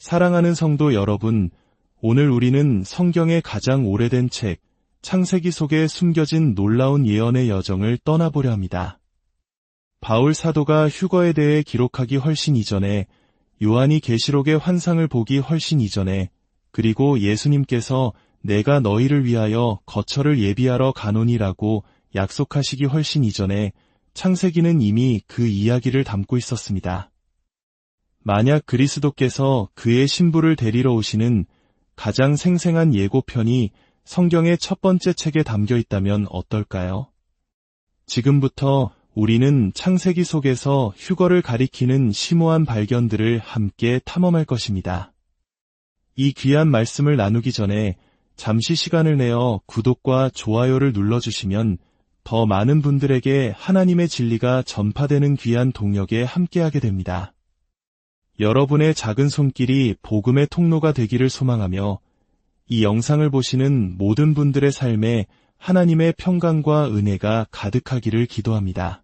사랑하는 성도 여러분, 오늘 우리는 성경의 가장 오래된 책, 창세기 속에 숨겨진 놀라운 예언의 여정을 떠나보려 합니다. 바울 사도가 휴거에 대해 기록하기 훨씬 이전에, 요한이 계시록의 환상을 보기 훨씬 이전에, 그리고 예수님께서 내가 너희를 위하여 거처를 예비하러 가노니라고 약속하시기 훨씬 이전에 창세기는 이미 그 이야기를 담고 있었습니다. 만약 그리스도께서 그의 신부를 데리러 오시는 가장 생생한 예고편이 성경의 첫 번째 책에 담겨 있다면 어떨까요? 지금부터 우리는 창세기 속에서 휴거를 가리키는 심오한 발견들을 함께 탐험할 것입니다. 이 귀한 말씀을 나누기 전에 잠시 시간을 내어 구독과 좋아요를 눌러주시면 더 많은 분들에게 하나님의 진리가 전파되는 귀한 동역에 함께하게 됩니다. 여러분의 작은 손길이 복음의 통로가 되기를 소망하며 이 영상을 보시는 모든 분들의 삶에 하나님의 평강과 은혜가 가득하기를 기도합니다.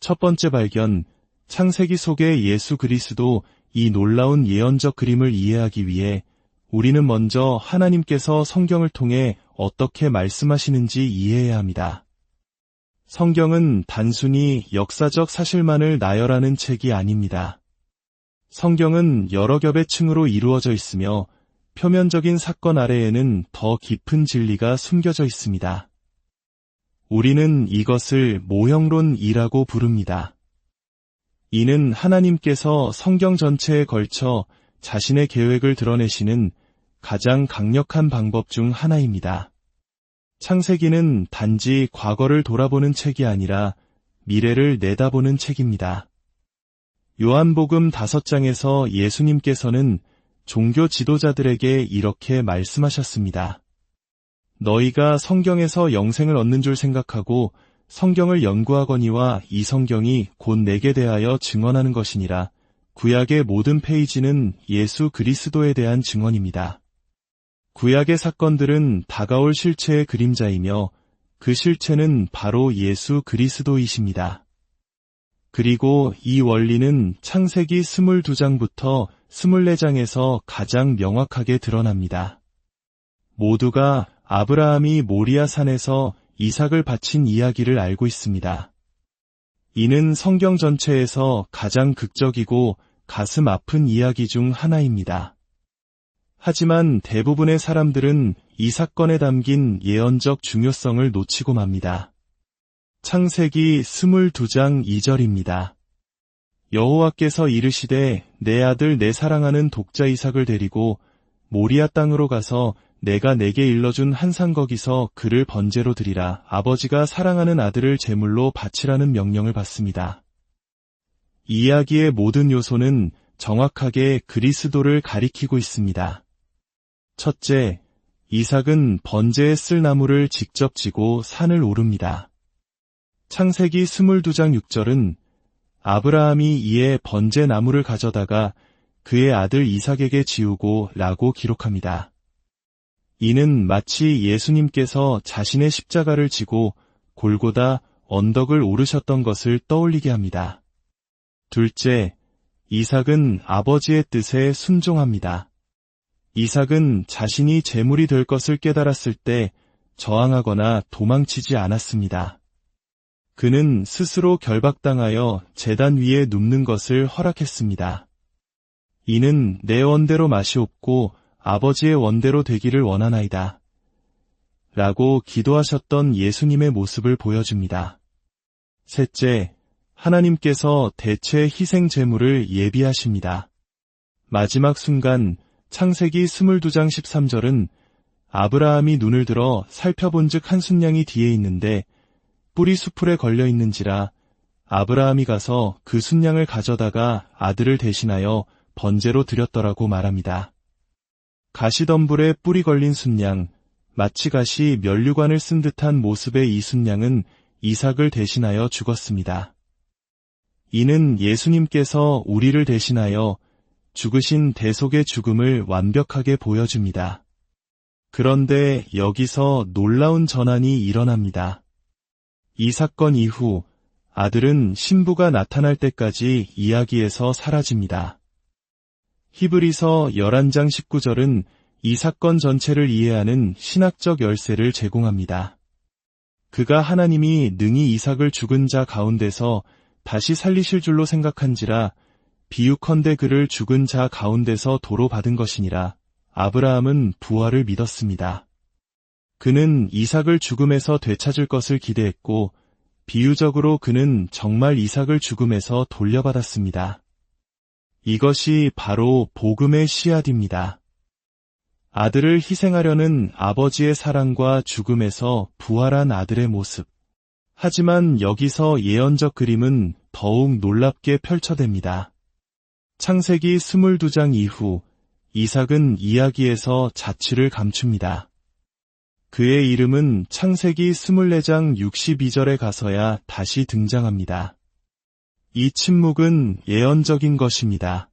첫 번째 발견, 창세기 속의 예수 그리스도 이 놀라운 예언적 그림을 이해하기 위해 우리는 먼저 하나님께서 성경을 통해 어떻게 말씀하시는지 이해해야 합니다. 성경은 단순히 역사적 사실만을 나열하는 책이 아닙니다. 성경은 여러 겹의 층으로 이루어져 있으며 표면적인 사건 아래에는 더 깊은 진리가 숨겨져 있습니다. 우리는 이것을 모형론이라고 부릅니다. 이는 하나님께서 성경 전체에 걸쳐 자신의 계획을 드러내시는 가장 강력한 방법 중 하나입니다. 창세기는 단지 과거를 돌아보는 책이 아니라 미래를 내다보는 책입니다. 요한복음 5장에서 예수님께서는 종교 지도자들에게 이렇게 말씀하셨습니다. 너희가 성경에서 영생을 얻는 줄 생각하고 성경을 연구하거니와 이 성경이 곧 내게 대하여 증언하는 것이니라. 구약의 모든 페이지는 예수 그리스도에 대한 증언입니다. 구약의 사건들은 다가올 실체의 그림자이며 그 실체는 바로 예수 그리스도이십니다. 그리고 이 원리는 창세기 22장부터 24장에서 가장 명확하게 드러납니다. 모두가 아브라함이 모리아 산에서 이삭을 바친 이야기를 알고 있습니다. 이는 성경 전체에서 가장 극적이고 가슴 아픈 이야기 중 하나입니다. 하지만 대부분의 사람들은 이 사건에 담긴 예언적 중요성을 놓치고 맙니다. 창세기 22장 2절입니다. 여호와께서 이르시되 내 아들 내 사랑하는 독자 이삭을 데리고 모리아 땅으로 가서 내가 내게 일러준 한산 거기서 그를 번제로 드리라. 아버지가 사랑하는 아들을 제물로 바치라는 명령을 받습니다. 이 이야기의 모든 요소는 정확하게 그리스도를 가리키고 있습니다. 첫째, 이삭은 번제에 쓸 나무를 직접 지고 산을 오릅니다. 창세기 22장 6절은 아브라함이 이에 번제 나무를 가져다가 그의 아들 이삭에게 지우고 라고 기록합니다. 이는 마치 예수님께서 자신의 십자가를 지고 골고다 언덕을 오르셨던 것을 떠올리게 합니다. 둘째, 이삭은 아버지의 뜻에 순종합니다. 이삭은 자신이 제물이 될 것을 깨달았을 때 저항하거나 도망치지 않았습니다. 그는 스스로 결박당하여 제단 위에 눕는 것을 허락했습니다. 이는 내 원대로 마시옵고 아버지의 원대로 되기를 원하나이다. 라고 기도하셨던 예수님의 모습을 보여줍니다. 셋째, 하나님께서 대체 희생 제물을 예비하십니다. 마지막 순간 창세기 22장 13절은 아브라함이 눈을 들어 살펴본즉 한 순양이 뒤에 있는데 뿔이 수풀에 걸려 있는지라 아브라함이 가서 그 순양을 가져다가 아들을 대신하여 번제로 드렸더라고 말합니다. 가시덤불에 뿔이 걸린 순양, 마치 가시 면류관을 쓴 듯한 모습의 이 순양은 이삭을 대신하여 죽었습니다. 이는 예수님께서 우리를 대신하여 죽으신 대속의 죽음을 완벽하게 보여줍니다. 그런데 여기서 놀라운 전환이 일어납니다. 이 사건 이후 아들은 신부가 나타날 때까지 이야기에서 사라집니다. 히브리서 11장 19절은 이 사건 전체를 이해하는 신학적 열쇠를 제공합니다. 그가 하나님이 능히 이삭을 죽은 자 가운데서 다시 살리실 줄로 생각한지라 비유컨대 그를 죽은 자 가운데서 도로 받은 것이니라. 아브라함은 부활을 믿었습니다. 그는 이삭을 죽음에서 되찾을 것을 기대했고 비유적으로 그는 정말 이삭을 죽음에서 돌려받았습니다. 이것이 바로 복음의 씨앗입니다. 아들을 희생하려는 아버지의 사랑과 죽음에서 부활한 아들의 모습. 하지만 여기서 예언적 그림은 더욱 놀랍게 펼쳐집니다. 창세기 22장 이후 이삭은 이야기에서 자취를 감춥니다. 그의 이름은 창세기 24장 62절에 가서야 다시 등장합니다. 이 침묵은 예언적인 것입니다.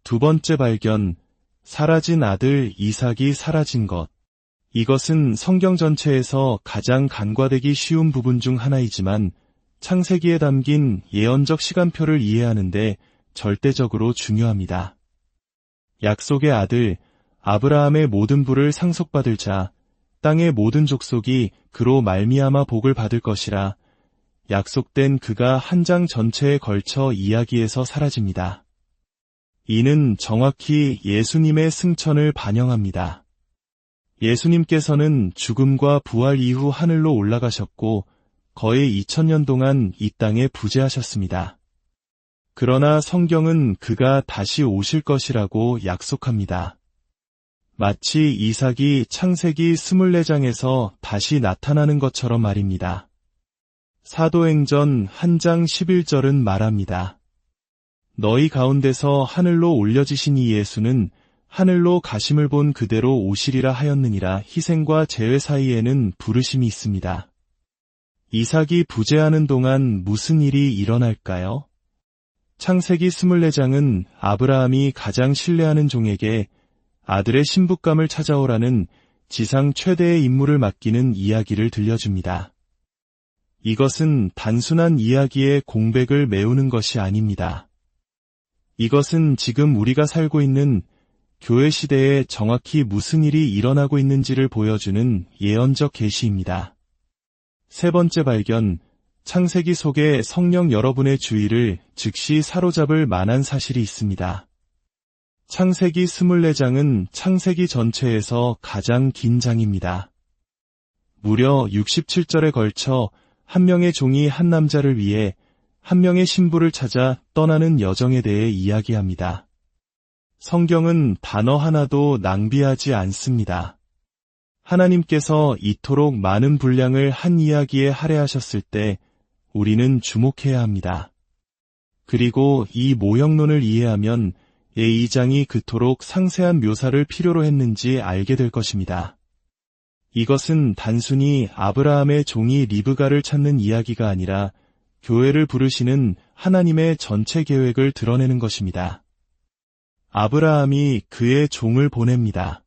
두 번째 발견, 사라진 아들 이삭이 사라진 것. 이것은 성경 전체에서 가장 간과되기 쉬운 부분 중 하나이지만 창세기에 담긴 예언적 시간표를 이해하는데 절대적으로 중요합니다. 약속의 아들, 아브라함의 모든 부를 상속받을 자, 땅의 모든 족속이 그로 말미암아 복을 받을 것이라 약속된 그가 한 장 전체에 걸쳐 이야기에서 사라집니다. 이는 정확히 예수님의 승천을 반영합니다. 예수님께서는 죽음과 부활 이후 하늘로 올라가셨고 거의 2000년 동안 이 땅에 부재하셨습니다. 그러나 성경은 그가 다시 오실 것이라고 약속합니다. 마치 이삭이 창세기 24장에서 다시 나타나는 것처럼 말입니다. 사도행전 1장 11절은 말합니다. 너희 가운데서 하늘로 올려지신 이 예수는 하늘로 가심을 본 그대로 오시리라 하였느니라. 희생과 제외 사이에는 부르심이 있습니다. 이삭이 부재하는 동안 무슨 일이 일어날까요? 창세기 24장은 아브라함이 가장 신뢰하는 종에게 아들의 신부감을 찾아오라는 지상 최대의 임무를 맡기는 이야기를 들려줍니다. 이것은 단순한 이야기의 공백을 메우는 것이 아닙니다. 이것은 지금 우리가 살고 있는 교회 시대에 정확히 무슨 일이 일어나고 있는지를 보여주는 예언적 계시입니다. 세 번째 발견, 창세기 속에 성령 여러분의 주의를 즉시 사로잡을 만한 사실이 있습니다. 창세기 24장은 창세기 전체에서 가장 긴 장입니다. 무려 67절에 걸쳐 한 명의 종이 한 남자를 위해 한 명의 신부를 찾아 떠나는 여정에 대해 이야기합니다. 성경은 단어 하나도 낭비하지 않습니다. 하나님께서 이토록 많은 분량을 한 이야기에 할애하셨을 때 우리는 주목해야 합니다. 그리고 이 모형론을 이해하면 제2장이 그토록 상세한 묘사를 필요로 했는지 알게 될 것입니다. 이것은 단순히 아브라함의 종이 리브가를 찾는 이야기가 아니라 교회를 부르시는 하나님의 전체 계획을 드러내는 것입니다. 아브라함이 그의 종을 보냅니다.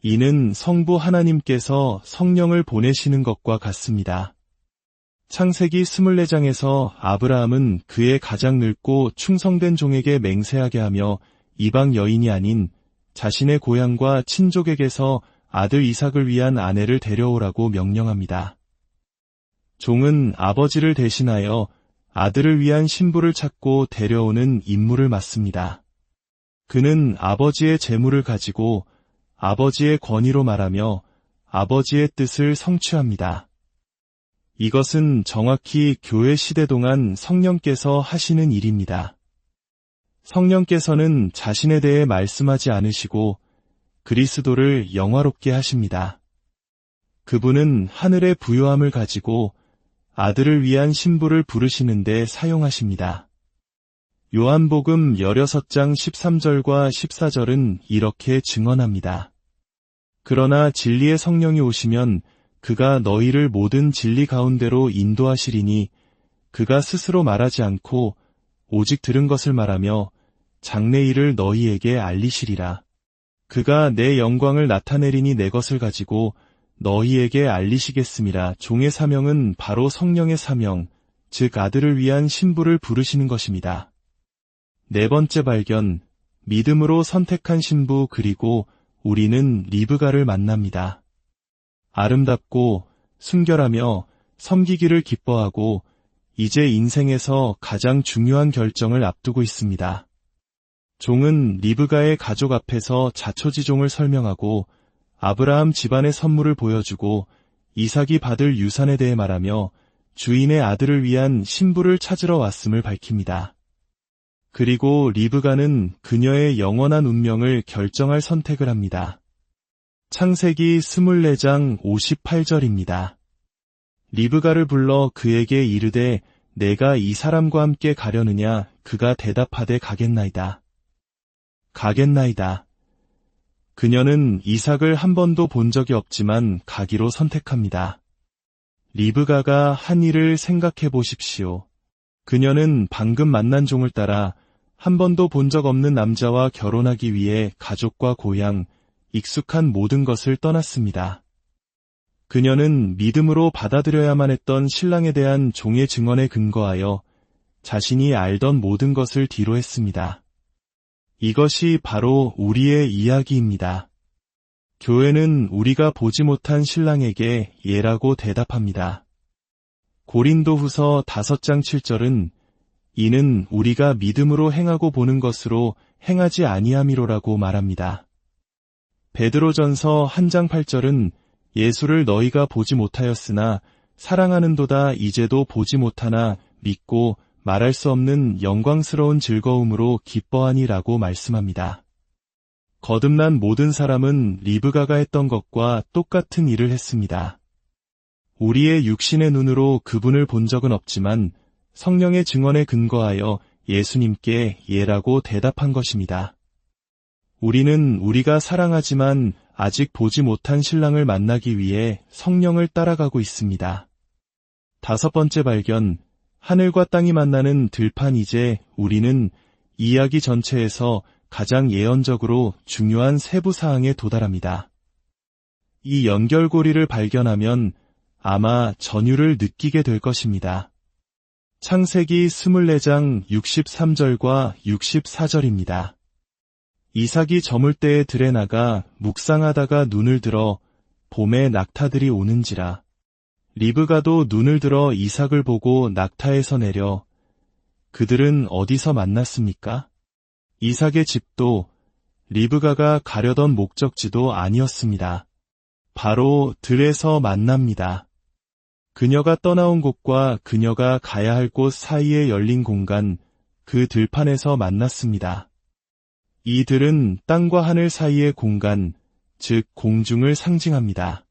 이는 성부 하나님께서 성령을 보내시는 것과 같습니다. 창세기 24장에서 아브라함은 그의 가장 늙고 충성된 종에게 맹세하게 하며 이방 여인이 아닌 자신의 고향과 친족에게서 아들 이삭을 위한 아내를 데려오라고 명령합니다. 종은 아버지를 대신하여 아들을 위한 신부를 찾고 데려오는 임무를 맡습니다. 그는 아버지의 재물을 가지고 아버지의 권위로 말하며 아버지의 뜻을 성취합니다. 이것은 정확히 교회 시대 동안 성령께서 하시는 일입니다. 성령께서는 자신에 대해 말씀하지 않으시고 그리스도를 영화롭게 하십니다. 그분은 하늘의 부요함을 가지고 아들을 위한 신부를 부르시는데 사용하십니다. 요한복음 16장 13절과 14절은 이렇게 증언합니다. 그러나 진리의 성령이 오시면 그가 너희를 모든 진리 가운데로 인도하시리니 그가 스스로 말하지 않고 오직 들은 것을 말하며 장래 일을 너희에게 알리시리라. 그가 내 영광을 나타내리니 내 것을 가지고 너희에게 알리시겠음이라. 종의 사명은 바로 성령의 사명, 즉 아들을 위한 신부를 부르시는 것입니다. 네 번째 발견, 믿음으로 선택한 신부 그리고 우리는 리브가를 만납니다. 아름답고 순결하며 섬기기를 기뻐하고 이제 인생에서 가장 중요한 결정을 앞두고 있습니다. 종은 리브가의 가족 앞에서 자초지종을 설명하고 아브라함 집안의 선물을 보여주고 이삭이 받을 유산에 대해 말하며 주인의 아들을 위한 신부를 찾으러 왔음을 밝힙니다. 그리고 리브가는 그녀의 영원한 운명을 결정할 선택을 합니다. 창세기 24장 58절입니다. 리브가를 불러 그에게 이르되 내가 이 사람과 함께 가려느냐 그가 대답하되 가겠나이다. 가겠나이다. 그녀는 이삭을 한 번도 본 적이 없지만 가기로 선택합니다. 리브가가 한 일을 생각해 보십시오. 그녀는 방금 만난 종을 따라 한 번도 본 적 없는 남자와 결혼하기 위해 가족과 고향, 익숙한 모든 것을 떠났습니다. 그녀는 믿음으로 받아들여야만 했던 신랑에 대한 종의 증언에 근거하여 자신이 알던 모든 것을 뒤로 했습니다. 이것이 바로 우리의 이야기입니다. 교회는 우리가 보지 못한 신랑에게 예라고 대답합니다. 고린도후서 5장 7절은 이는 우리가 믿음으로 행하고 보는 것으로 행하지 아니함이로라고 말합니다. 베드로전서 1장 8절은 예수를 너희가 보지 못하였으나 사랑하는도다 이제도 보지 못하나 믿고 말할 수 없는 영광스러운 즐거움으로 기뻐하니라고 말씀합니다. 거듭난 모든 사람은 리브가가 했던 것과 똑같은 일을 했습니다. 우리의 육신의 눈으로 그분을 본 적은 없지만 성령의 증언에 근거하여 예수님께 예라고 대답한 것입니다. 우리는 우리가 사랑하지만 아직 보지 못한 신랑을 만나기 위해 성령을 따라가고 있습니다. 5번째 발견, 하늘과 땅이 만나는 들판. 이제 우리는 이야기 전체에서 가장 예언적으로 중요한 세부 사항에 도달합니다. 이 연결고리를 발견하면 아마 전율을 느끼게 될 것입니다. 창세기 24장 63절과 64절입니다. 이삭이 저물 때에 들에 나가 묵상하다가 눈을 들어 봄에 낙타들이 오는지라. 리브가도 눈을 들어 이삭을 보고 낙타에서 내려 그들은 어디서 만났습니까? 이삭의 집도 리브가가 가려던 목적지도 아니었습니다. 바로 들에서 만납니다. 그녀가 떠나온 곳과 그녀가 가야 할 곳 사이에 열린 공간, 그 들판에서 만났습니다. 이 들은 땅과 하늘 사이의 공간, 즉 공중을 상징합니다.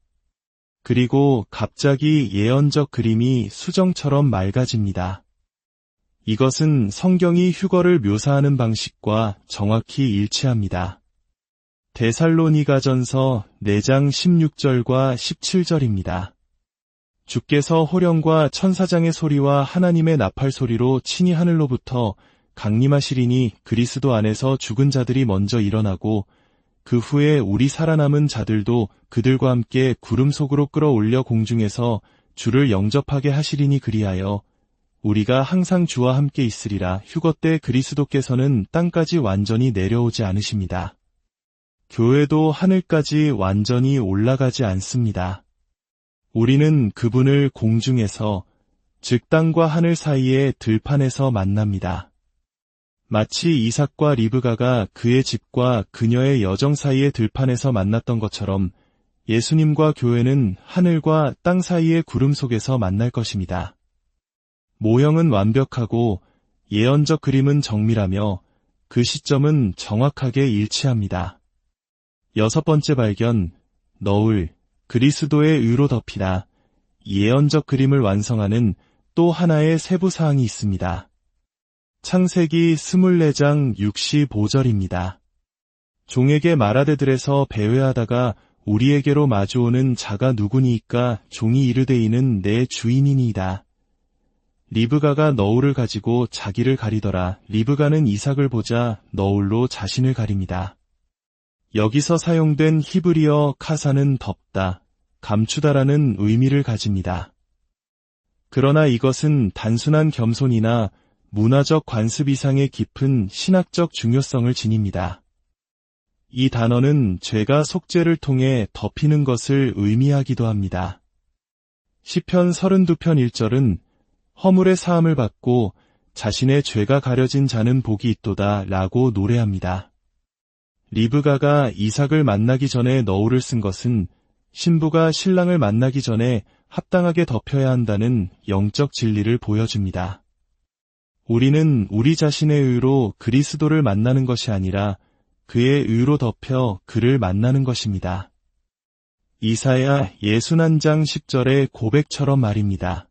그리고 갑자기 예언적 그림이 수정처럼 맑아집니다. 이것은 성경이 휴거를 묘사하는 방식과 정확히 일치합니다. 데살로니가전서 4장 16절과 17절입니다. 주께서 호령과 천사장의 소리와 하나님의 나팔 소리로 친히 하늘로부터 강림하시리니 그리스도 안에서 죽은 자들이 먼저 일어나고 그 후에 우리 살아남은 자들도 그들과 함께 구름 속으로 끌어올려 공중에서 주를 영접하게 하시리니 그리하여 우리가 항상 주와 함께 있으리라. 휴거 때 그리스도께서는 땅까지 완전히 내려오지 않으십니다. 교회도 하늘까지 완전히 올라가지 않습니다. 우리는 그분을 공중에서, 즉 땅과 하늘 사이의 들판에서 만납니다. 마치 이삭과 리브가가 그의 집과 그녀의 여정 사이의 들판에서 만났던 것처럼 예수님과 교회는 하늘과 땅 사이의 구름 속에서 만날 것입니다. 모형은 완벽하고 예언적 그림은 정밀하며 그 시점은 정확하게 일치합니다. 6번째 발견, 너울, 그리스도의 의로 덮이다. 예언적 그림을 완성하는 또 하나의 세부 사항이 있습니다. 창세기 24장 65절입니다. 종에게 말하되 들에서 배회하다가 우리에게로 마주오는 자가 누구니이까? 종이 이르되 이는 내 주인이니이다. 리브가가 너울을 가지고 자기를 가리더라. 리브가는 이삭을 보자 너울로 자신을 가립니다. 여기서 사용된 히브리어 카사는 덮다, 감추다라는 의미를 가집니다. 그러나 이것은 단순한 겸손이나 문화적 관습 이상의 깊은 신학적 중요성을 지닙니다. 이 단어는 죄가 속죄를 통해 덮이는 것을 의미하기도 합니다. 시편 32편 1절은 허물의 사함을 받고 자신의 죄가 가려진 자는 복이 있도다 라고 노래합니다. 리브가가 이삭을 만나기 전에 너울을 쓴 것은 신부가 신랑을 만나기 전에 합당하게 덮여야 한다는 영적 진리를 보여줍니다. 우리는 우리 자신의 의로 그리스도를 만나는 것이 아니라 그의 의로 덮여 그를 만나는 것입니다. 이사야 61장 10절의 고백처럼 말입니다.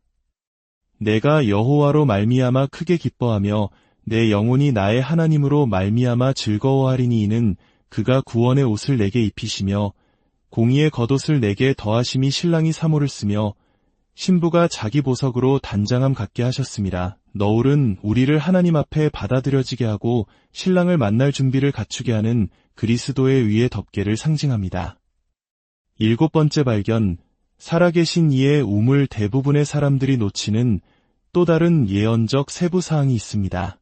내가 여호와로 말미암아 크게 기뻐하며 내 영혼이 나의 하나님으로 말미암아 즐거워하리니 이는 그가 구원의 옷을 내게 입히시며 공의의 겉옷을 내게 더하심이 신랑이 사모를 쓰며 신부가 자기 보석으로 단장함 갖게 하셨음이라. 너울은 우리를 하나님 앞에 받아들여지게 하고 신랑을 만날 준비를 갖추게 하는 그리스도의 위의 덮개를 상징합니다. 7번째 발견, 살아계신 이의 우물 대부분의 사람들이 놓치는 또 다른 예언적 세부사항이 있습니다.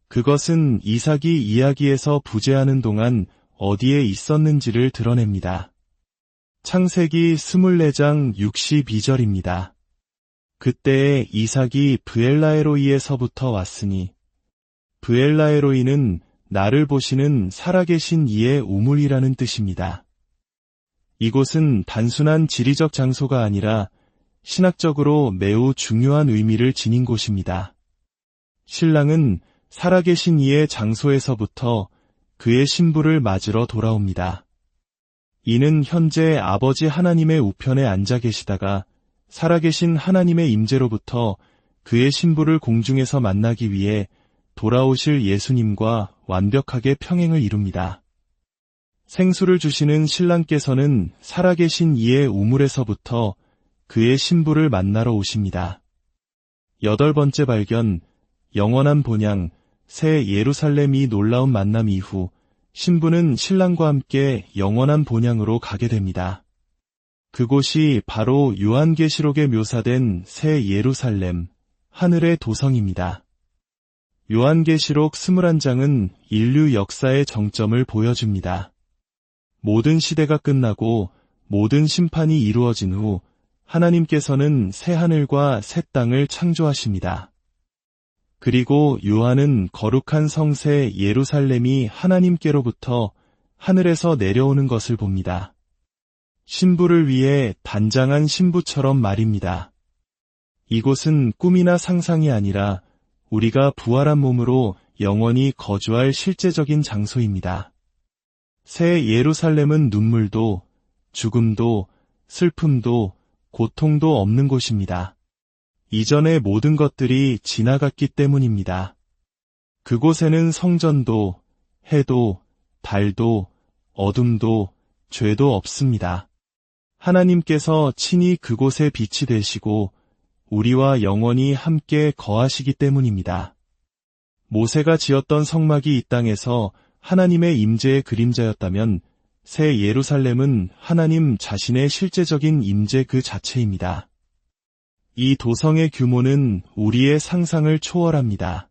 그것은 이삭이 이야기에서 부재하는 동안 어디에 있었는지를 드러냅니다. 창세기 24장 62절입니다. 그때에 이삭이 브엘라에로이에서부터 왔으니 브엘라에로이는 나를 보시는 살아계신 이의 우물이라는 뜻입니다. 이곳은 단순한 지리적 장소가 아니라 신학적으로 매우 중요한 의미를 지닌 곳입니다. 신랑은 살아계신 이의 장소에서부터 그의 신부를 맞으러 돌아옵니다. 이는 현재 아버지 하나님의 우편에 앉아 계시다가 살아계신 하나님의 임재로부터 그의 신부를 공중에서 만나기 위해 돌아오실 예수님과 완벽하게 평행을 이룹니다. 생수를 주시는 신랑께서는 살아계신 이의 우물에서부터 그의 신부를 만나러 오십니다. 8번째 발견, 영원한 본향, 새 예루살렘이 놀라운 만남 이후 신부는 신랑과 함께 영원한 본향으로 가게 됩니다. 그곳이 바로 요한계시록에 묘사된 새 예루살렘, 하늘의 도성입니다. 요한계시록 21장은 인류 역사의 정점을 보여줍니다. 모든 시대가 끝나고 모든 심판이 이루어진 후 하나님께서는 새 하늘과 새 땅을 창조하십니다. 그리고 요한은 거룩한 성새 예루살렘이 하나님께로부터 하늘에서 내려오는 것을 봅니다. 신부를 위해 단장한 신부처럼 말입니다. 이곳은 꿈이나 상상이 아니라 우리가 부활한 몸으로 영원히 거주할 실제적인 장소입니다. 새 예루살렘은 눈물도, 죽음도, 슬픔도, 고통도 없는 곳입니다. 이전의 모든 것들이 지나갔기 때문입니다. 그곳에는 성전도, 해도, 달도, 어둠도, 죄도 없습니다. 하나님께서 친히 그곳에 빛이 되시고 우리와 영원히 함께 거하시기 때문입니다. 모세가 지었던 성막이 이 땅에서 하나님의 임재의 그림자였다면 새 예루살렘은 하나님 자신의 실제적인 임재 그 자체입니다. 이 도성의 규모는 우리의 상상을 초월합니다.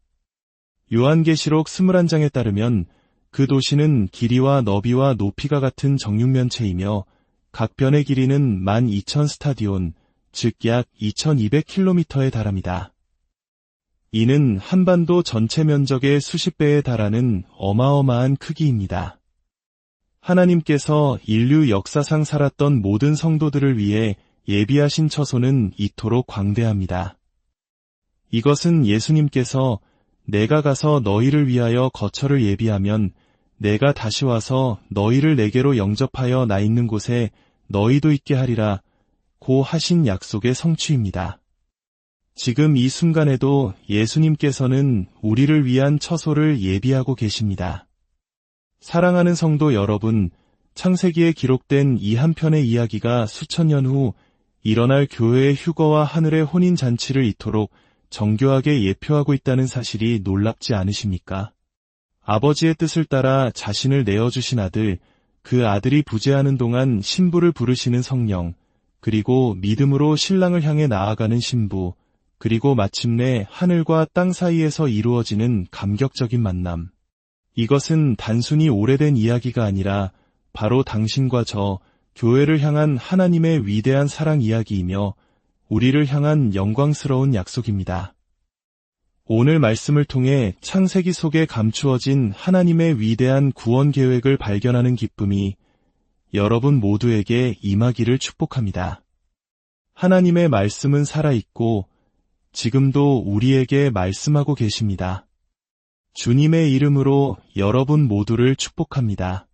요한계시록 21장에 따르면 그 도시는 길이와 너비와 높이가 같은 정육면체이며 각 변의 길이는 12,000스타디온, 즉 약 2200km에 달합니다. 이는 한반도 전체 면적의 수십 배에 달하는 어마어마한 크기입니다. 하나님께서 인류 역사상 살았던 모든 성도들을 위해 예비하신 처소는 이토록 광대합니다. 이것은 예수님께서 내가 가서 너희를 위하여 거처를 예비하면 내가 다시 와서 너희를 내게로 영접하여 나 있는 곳에 너희도 있게 하리라 고 하신 약속의 성취입니다. 지금 이 순간에도 예수님께서는 우리를 위한 처소를 예비하고 계십니다. 사랑하는 성도 여러분, 창세기에 기록된 이 한 편의 이야기가 수천 년 후 일어날 교회의 휴거와 하늘의 혼인잔치를 이토록 정교하게 예표하고 있다는 사실이 놀랍지 않으십니까? 아버지의 뜻을 따라 자신을 내어주신 아들, 그 아들이 부재하는 동안 신부를 부르시는 성령, 그리고 믿음으로 신랑을 향해 나아가는 신부, 그리고 마침내 하늘과 땅 사이에서 이루어지는 감격적인 만남. 이것은 단순히 오래된 이야기가 아니라 바로 당신과 저, 교회를 향한 하나님의 위대한 사랑 이야기이며 우리를 향한 영광스러운 약속입니다. 오늘 말씀을 통해 창세기 속에 감추어진 하나님의 위대한 구원 계획을 발견하는 기쁨이 여러분 모두에게 임하기를 축복합니다. 하나님의 말씀은 살아있고 지금도 우리에게 말씀하고 계십니다. 주님의 이름으로 여러분 모두를 축복합니다.